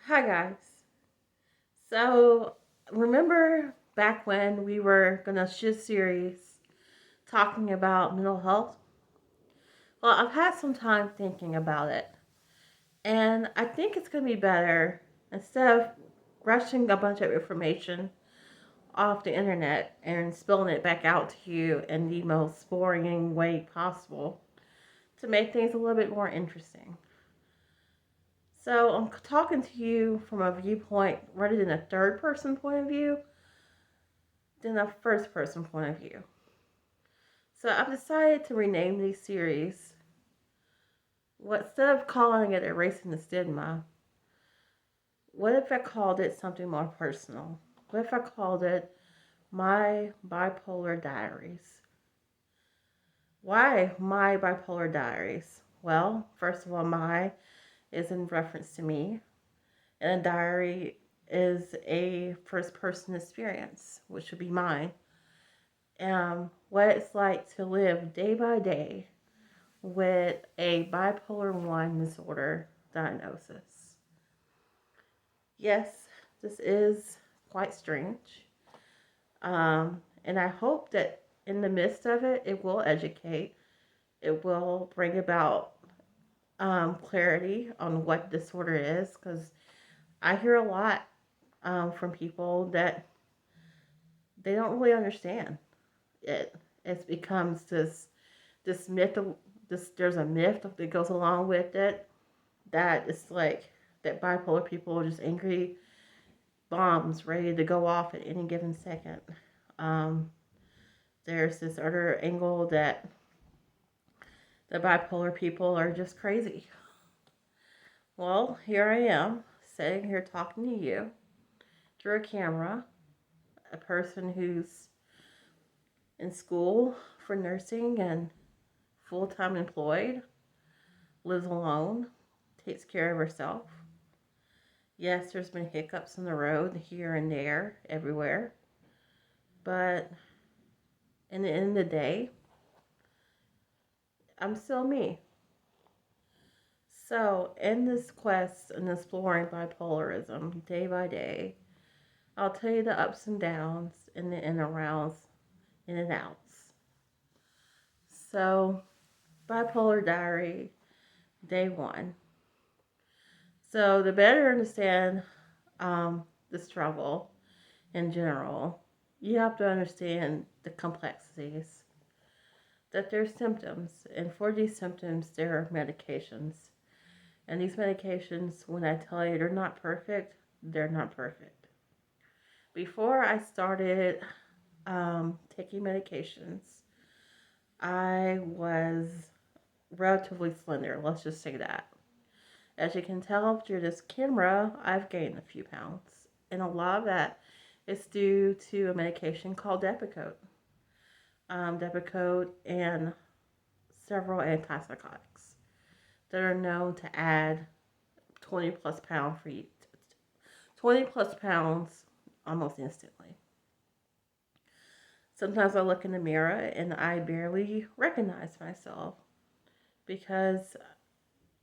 Hi guys. So remember back when we were gonna shoot series talking about mental health? Well, I've had some time thinking about it, and I think it's gonna be better instead of rushing a bunch of information off the internet and spilling it back out to you in the most boring way possible to make things a little bit more interesting. So I'm talking to you from a viewpoint rather than a third person point of view than a first person point of view. So I've decided to rename these series. Instead of calling it Erasing the Stigma, what if I called it something more personal? What if I called it My Bipolar Diaries? Why My Bipolar Diaries? Well, first of all, my is in reference to me, and a diary is a first person experience, which would be mine. What it's like to live day by day with a bipolar 1 disorder diagnosis. Yes, this is quite strange. And I hope that in the midst of it, it will educate, it will bring about clarity on what disorder is, because I hear a lot from people that they don't really understand it. It becomes this myth of this. There's a myth that goes along with it that it's like that bipolar people are just angry bombs ready to go off at any given second. Um, there's this other angle that the bipolar people are just crazy. Well, here I am sitting here talking to you through a camera, a person who's in school for nursing and full time employed, lives alone, takes care of herself. Yes, there's been hiccups in the road here and there, everywhere. But in the end of the day, I'm still me. So, in this quest and exploring bipolarism day by day, I'll tell you the ups and downs and the in and arounds, in and outs. So, bipolar diary, day one. So, to better understand the struggle in general, you have to understand the complexities, that there's symptoms, and for these symptoms, there are medications. And these medications, when I tell you they're not perfect, they're not perfect. Before I started taking medications, I was relatively slender. Let's just say that. As you can tell through this camera, I've gained a few pounds. And a lot of that is due to a medication called Depakote. Depakote and several antipsychotics that are known to add 20 plus pound for you, 20 plus pounds almost instantly. Sometimes I look in the mirror and I barely recognize myself because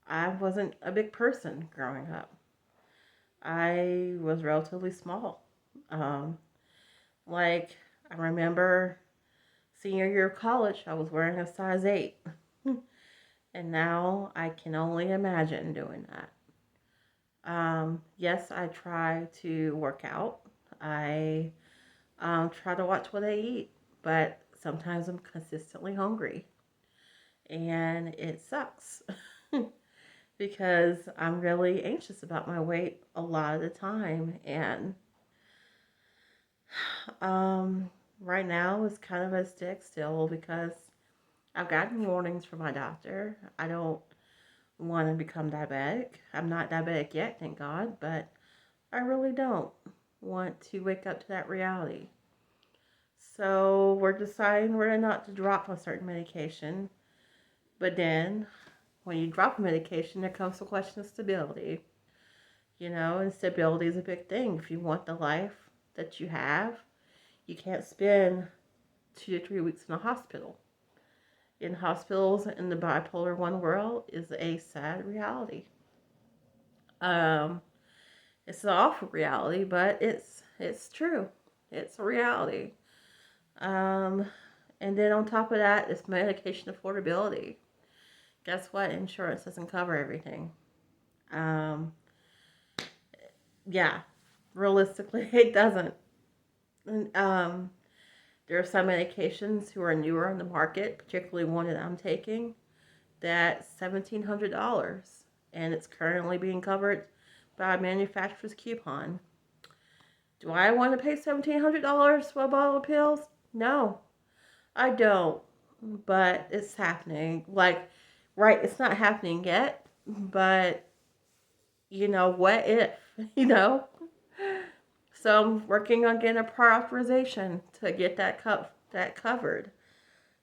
I wasn't a big person growing up. I was relatively small. Um, like, I remember senior year of college, I was wearing a size 8. And now I can only imagine doing that. Yes, I try to work out. I try to watch what I eat, but sometimes I'm consistently hungry. And it sucks because I'm really anxious about my weight a lot of the time. And um, right now it's kind of a stick still because I've gotten warnings from my doctor. I don't want to become diabetic. I'm not diabetic yet, thank God, but I really don't want to wake up to that reality. So we're deciding whether or not to drop a certain medication. But then, when you drop a medication, there comes the question of stability. You know, and stability is a big thing. If you want the life that you have, you can't spend 2 to 3 weeks in a hospital. In hospitals in the bipolar one world is a sad reality. Um, It's an awful reality, but it's true. It's a reality. Um, and then on top of that, it's medication affordability. Guess what? Insurance doesn't cover everything. Um, yeah, realistically, it doesn't. And, there are some medications who are newer on the market, particularly one that I'm taking, that's $1,700, and it's currently being covered by a manufacturer's coupon. Do I want to pay $1,700 for a bottle of pills? No, I don't. But it's happening. Like, right, it's not happening yet, but what if, you know? So I'm working on getting a prior authorization to get that covered.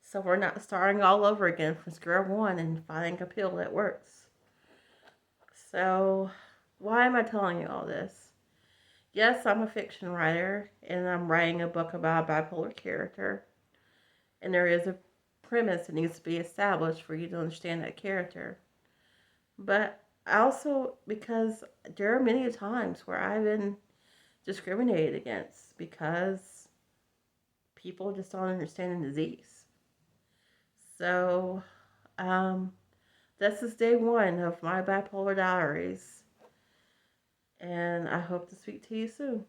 So we're not starting all over again from square one and finding a pill that works. So why am I telling you all this? Yes, I'm a fiction writer and I'm writing a book about a bipolar character. And there is a premise that needs to be established for you to understand that character. But also because there are many times where I've been discriminated against because people just don't understand the disease. So, um, this is day one of my Bipolar Diaries, and I hope to speak to you soon.